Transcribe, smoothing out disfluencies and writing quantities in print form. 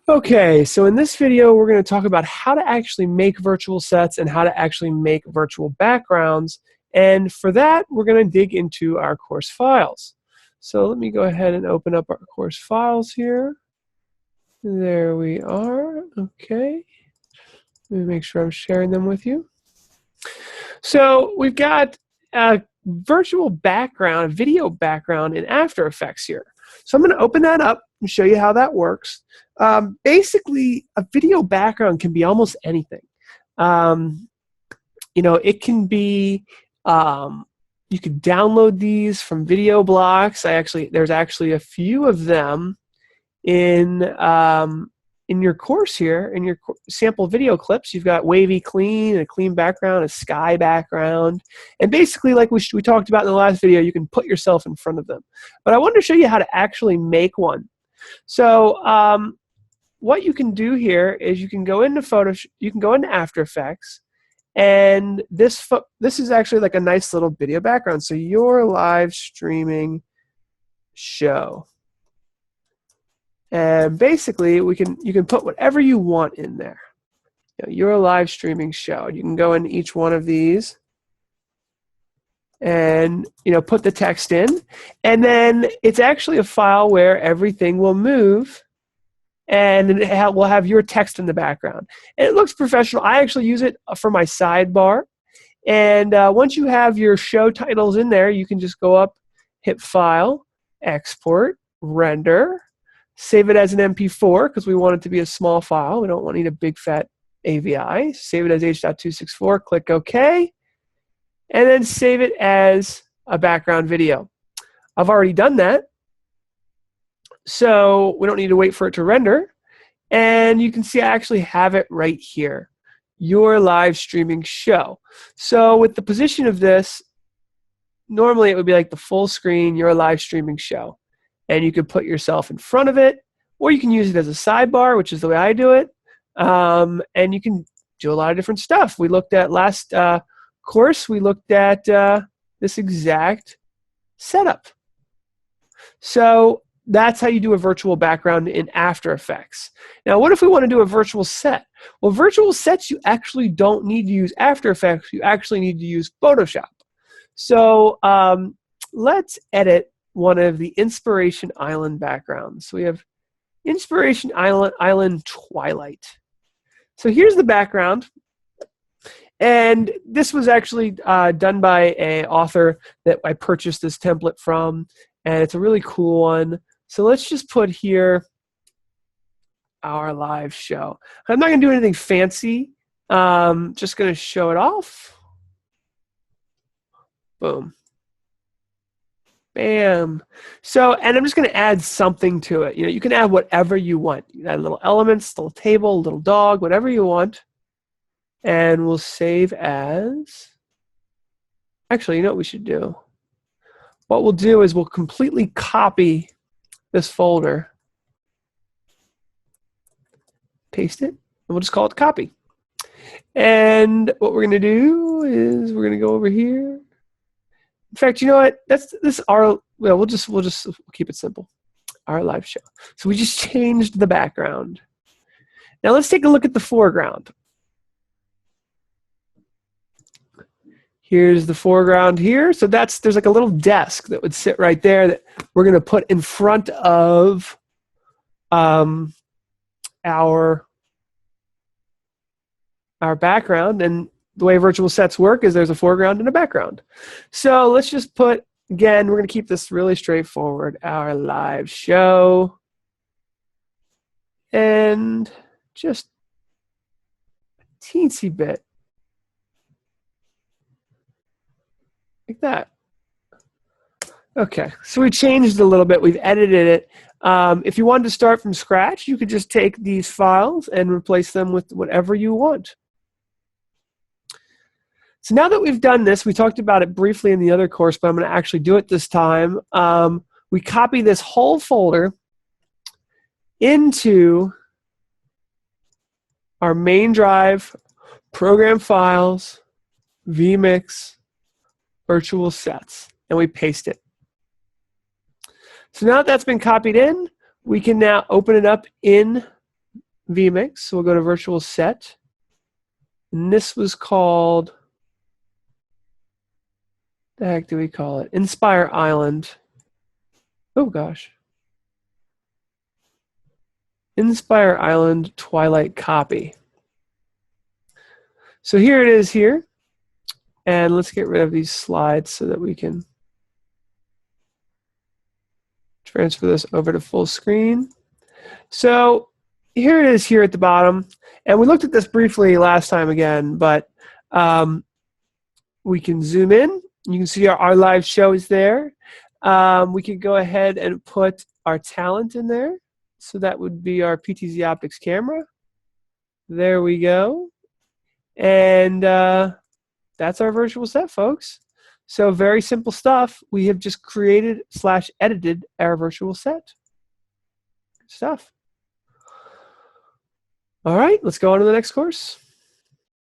Okay, so in this video, we're going to talk about how to actually make virtual sets and how to actually make virtual backgrounds. And for that, we're going to dig into our course files. So let me go ahead and open up our course files here. There we are. Okay. Let me make sure I'm sharing them with you. So we've got a virtual background, a video background in After Effects here. So I'm going to open that up and show you how that works. Basically, a video background can be almost anything. It can be, you could download these from video blocks. There's actually a few of them in your course here, in your sample video clips. You've got wavy clean, a clean background, a sky background. And basically, like we talked about in the last video, you can put yourself in front of them. But I wanted to show you how to actually make one. So what you can do here is you can go into After Effects, and this is actually like a nice little video background. So your live streaming show. And basically, you can put whatever you want in there. Your live streaming show. You can go into each one of these and put the text in, and then it's actually a file where everything will move, and we'll have your text in the background. And it looks professional. I actually use it for my sidebar. And once you have your show titles in there, you can just go up, hit File, Export, Render. Save it as an MP4 because we want it to be a small file. We don't need a big fat AVI. Save it as H.264. Click OK. And then save it as a background video. I've already done that. So we don't need to wait for it to render. And you can see I actually have it right here. Your live streaming show. So with the position of this, normally it would be like the full screen, your live streaming show. And you can put yourself in front of it, or you can use it as a sidebar, which is the way I do it. And you can do a lot of different stuff. We looked at last course, we looked at this exact setup. So that's how you do a virtual background in After Effects. Now, what if we want to do a virtual set? Well, virtual sets, you actually don't need to use After Effects. You actually need to use Photoshop. So let's edit one of the Inspiration Island backgrounds. So we have Inspiration Island Twilight. So here's the background. And this was actually done by an author that I purchased this template from. And it's a really cool one. So let's just put here our live show. I'm not going to do anything fancy. Just going to show it off. Boom. Bam. So, and I'm just going to add something to it. You can add whatever you want. You can add little elements, little table, little dog, whatever you want. And we'll save as. Actually, you know what we should do? What we'll do is we'll completely copy this folder, paste it, and we'll just call it copy. And what we're going to do is we're going to go over here. In fact, you know what? We'll keep it simple. Our live show. So we just changed the background. Now let's take a look at the foreground. Here's the foreground here. So there's like a little desk that would sit right there that we're going to put in front of our background. And the way virtual sets work is there's a foreground and a background. So let's just put, again, we're going to keep this really straightforward, our live show. And just a teensy bit. Like that. Okay, so we changed it a little bit. We've edited it. If you wanted to start from scratch, you could just take these files and replace them with whatever you want. So now that we've done this, we talked about it briefly in the other course, but I'm going to actually do it this time. We copy this whole folder into our main drive, program files, vMix, virtual sets, and we paste it. So now that that's been copied in, we can now open it up in vMix. So we'll go to virtual set. And this was called, the heck do we call it? Inspire Island. Oh gosh. Inspire Island Twilight Copy. So here it is here. And let's get rid of these slides so that we can transfer this over to full screen. So here it is here at the bottom. And we looked at this briefly last time again, but we can zoom in. You can see our live show is there. We can go ahead and put our talent in there. So that would be our PTZ Optics camera. There we go. And that's our virtual set, folks. So very simple stuff. We have just created / edited our virtual set. Good stuff. All right, let's go on to the next course.